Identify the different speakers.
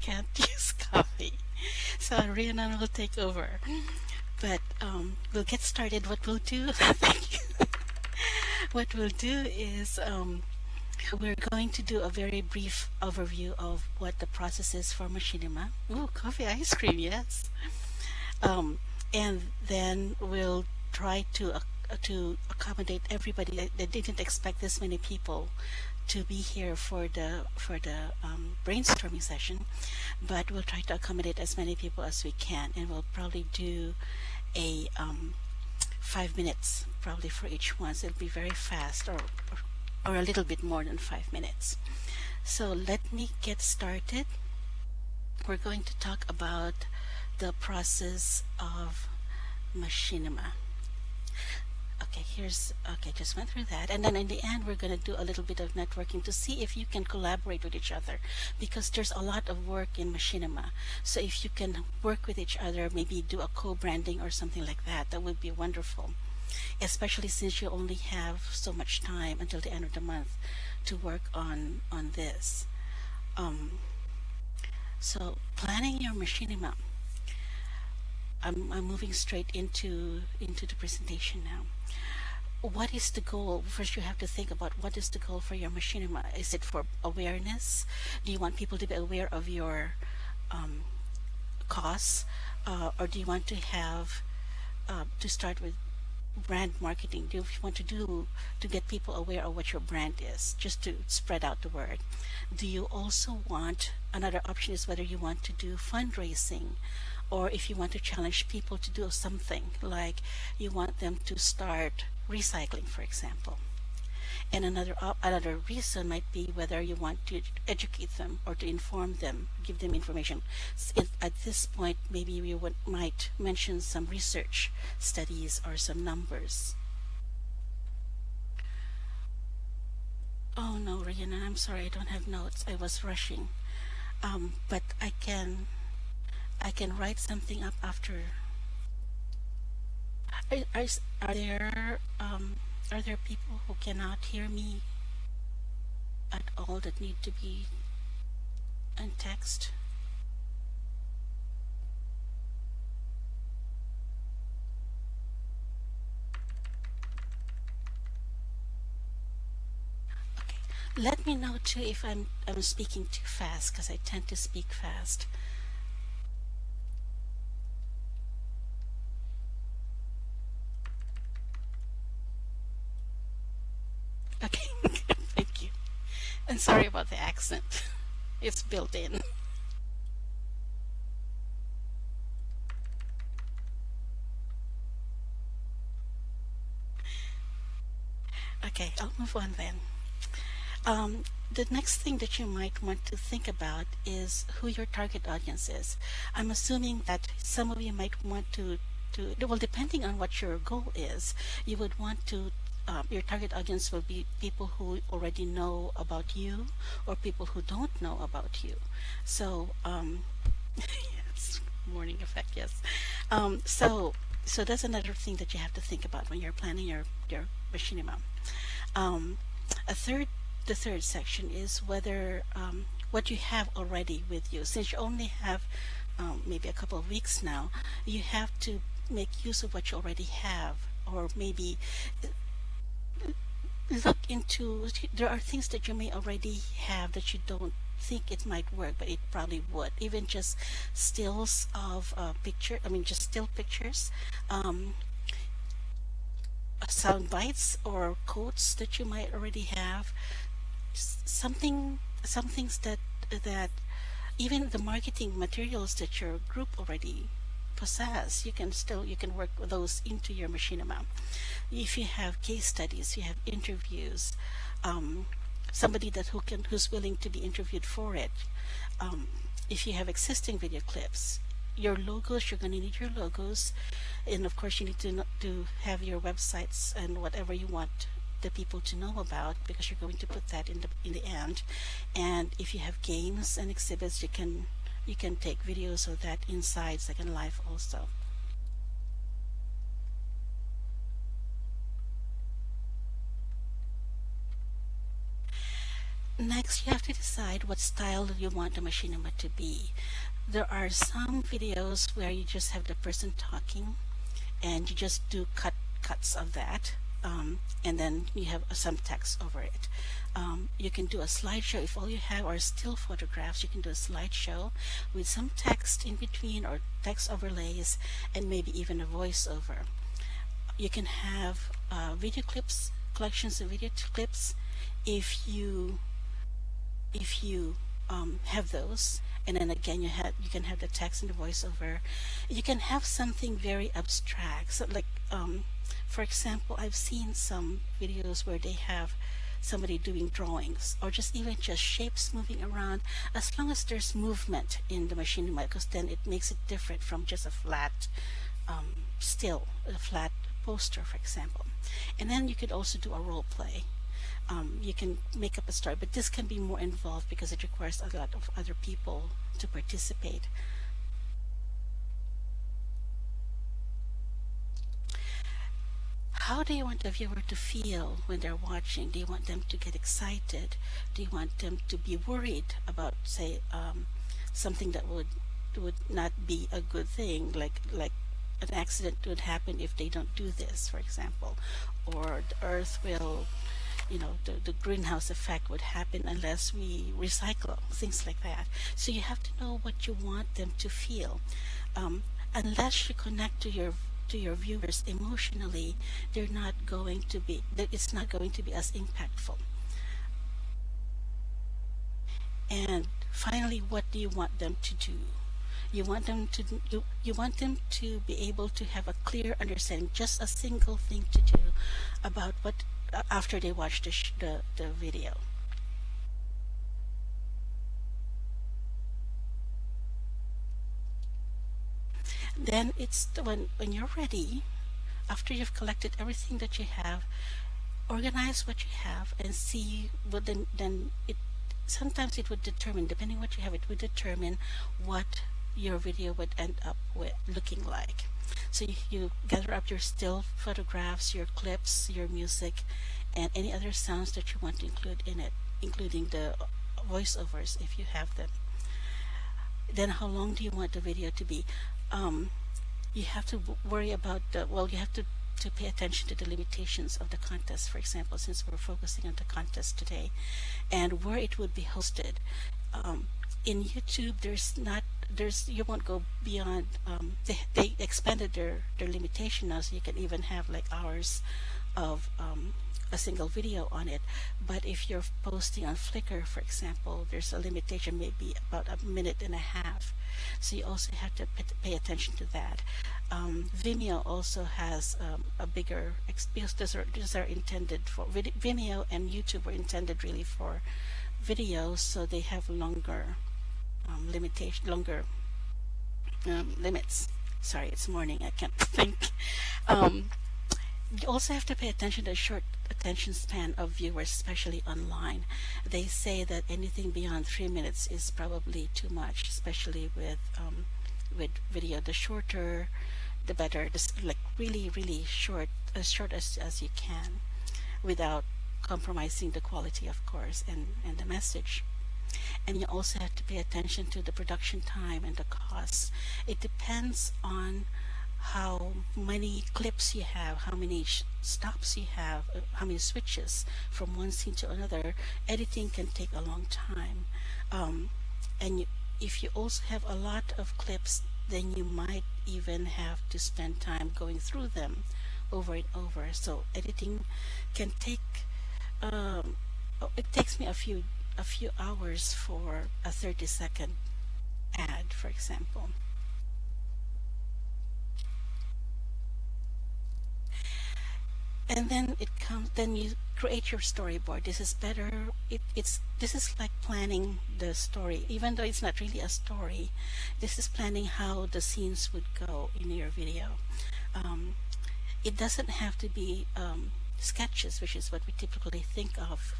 Speaker 1: can't use coffee. So Rhiannon will take over. But we'll get started. What we'll do, thank you. What we'll do is we're going to do a very brief overview of what the process is for Machinima. Ooh, coffee ice cream, yes. Um, and then we'll try to accommodate everybody. They didn't expect this many people to be here for the brainstorming session, but we'll try to accommodate as many people as we can, and we'll probably do a 5 minutes probably for each one. So it'll be very fast, or a little bit more than 5 minutes. So let me get started. We're going to talk about the process of machinima. Okay, just went through that. And then in the end, we're going to do a little bit of networking to see if you can collaborate with each other, because there's a lot of work in machinima. So if you can work with each other, maybe do a co-branding or something like that, that would be wonderful, especially since you only have so much time until the end of the month to work on this. Um, so planning your machinima. I'm moving straight into the presentation now. What is the goal? First, you have to think about what is the goal for your machinima. Is it for awareness? Do you want people to be aware of your um, costs, or do you want to have to start with brand marketing? Do you want to get people aware of what your brand is, just to spread out the word? Do you also want, another option is whether you want to do fundraising, or if you want to challenge people to do something, like you want them to start recycling, for example. And another reason might be whether you want to educate them or to inform them, give them information. At this point, maybe we might mention some research studies or some numbers. Oh no, Rhiannon, I'm sorry, I don't have notes. I was rushing. But I can write something up after. Are there people who cannot hear me at all that need to be in text? Okay. Let me know too if I'm speaking too fast, because I tend to speak fast. Okay, thank you. And sorry about the accent. It's built in. Okay, I'll move on then. The next thing that you might want to think about is who your target audience is. I'm assuming that some of you might want well, depending on what your goal is, you would want to, your target audience will be people who already know about you, or people who don't know about you. So, yes, morning effect, yes. So that's another thing that you have to think about when you're planning your machinima. Um, a third The third section is whether what you have already with you. Since you only have maybe a couple of weeks now, you have to make use of what you already have, or maybe look into, there are things that you may already have that you don't think it might work, but it probably would. Even just stills of picture, I mean just still pictures, um, sound bites or quotes that you might already have, some things that even the marketing materials that your group already possess, you can work those into your machinima. If you have case studies, you have interviews, somebody who's willing to be interviewed for it. If you have existing video clips, your logos, you're going to need your logos, and of course you need to have your websites and whatever you want the people to know about, because you're going to put that in the end. And if you have games and exhibits, you can take videos of that inside Second Life also. Next, you have to decide what style you want the machinima to be. There are some videos where you just have the person talking and you just do cuts of that, and then you have some text over it. You can do a slideshow. If all you have are still photographs, you can do a slideshow with some text in between or text overlays and maybe even a voiceover. You can have video clips, collections of video clips, if you have those, and then again you can have the text and the voiceover. You can have something very abstract, so like for example, I've seen some videos where they have somebody doing drawings or just even just shapes moving around, as long as there's movement in the machinima, because then it makes it different from just a flat a flat poster, for example. And then you could also do a role play. You can make up a story, but this can be more involved because it requires a lot of other people to participate. How do you want the viewer to feel when they're watching? Do you want them to get excited? Do you want them to be worried about, say, something that would not be a good thing, like an accident would happen if they don't do this, for example, or the earth will, the greenhouse effect would happen unless we recycle, things like that. So you have to know what you want them to feel. Unless you connect to your viewers emotionally, it's not going to be as impactful. And finally, what do you want them to do? You want them to be able to have a clear understanding, just a single thing to do about what after they watch the video. Then it's when you're ready, after you've collected everything that you have, organize what you have and see what then it sometimes it would determine, depending what you have, it would determine what your video would end up with looking like. So you gather up your still photographs, your clips, your music, and any other sounds that you want to include in it, including the voiceovers if you have them. Then how long do you want the video to be? You have to worry about you have to pay attention to the limitations of the contest, for example, since we're focusing on the contest today, and where it would be hosted. In YouTube, you won't go beyond, they expanded their limitation now, so you can even have like hours of a single video on it. But if you're posting on Flickr, for example, there's a limitation, maybe about a minute and a half. So you also have to pay attention to that. Vimeo also has a bigger, because these are intended for Vimeo, and YouTube were intended really for videos, so they have longer limits. Sorry, it's morning, I can't think. You also have to pay attention to the short attention span of viewers, especially online. They say that anything beyond 3 minutes is probably too much, especially with video. The shorter, the better. Just like really short, as short as you can, without compromising the quality, of course, and the message. And you also have to pay attention to the production time and the costs. It depends on how many clips you have, how many stops you have, how many switches from one scene to another. Editing can take a long time. If you also have a lot of clips, then you might even have to spend time going through them over and over. So editing can take, it takes me a few hours for a 30-second ad, for example. And then then you create your storyboard. This is better. This is like planning the story, even though it's not really a story. This is planning how the scenes would go in your video. It doesn't have to be sketches, which is what we typically think of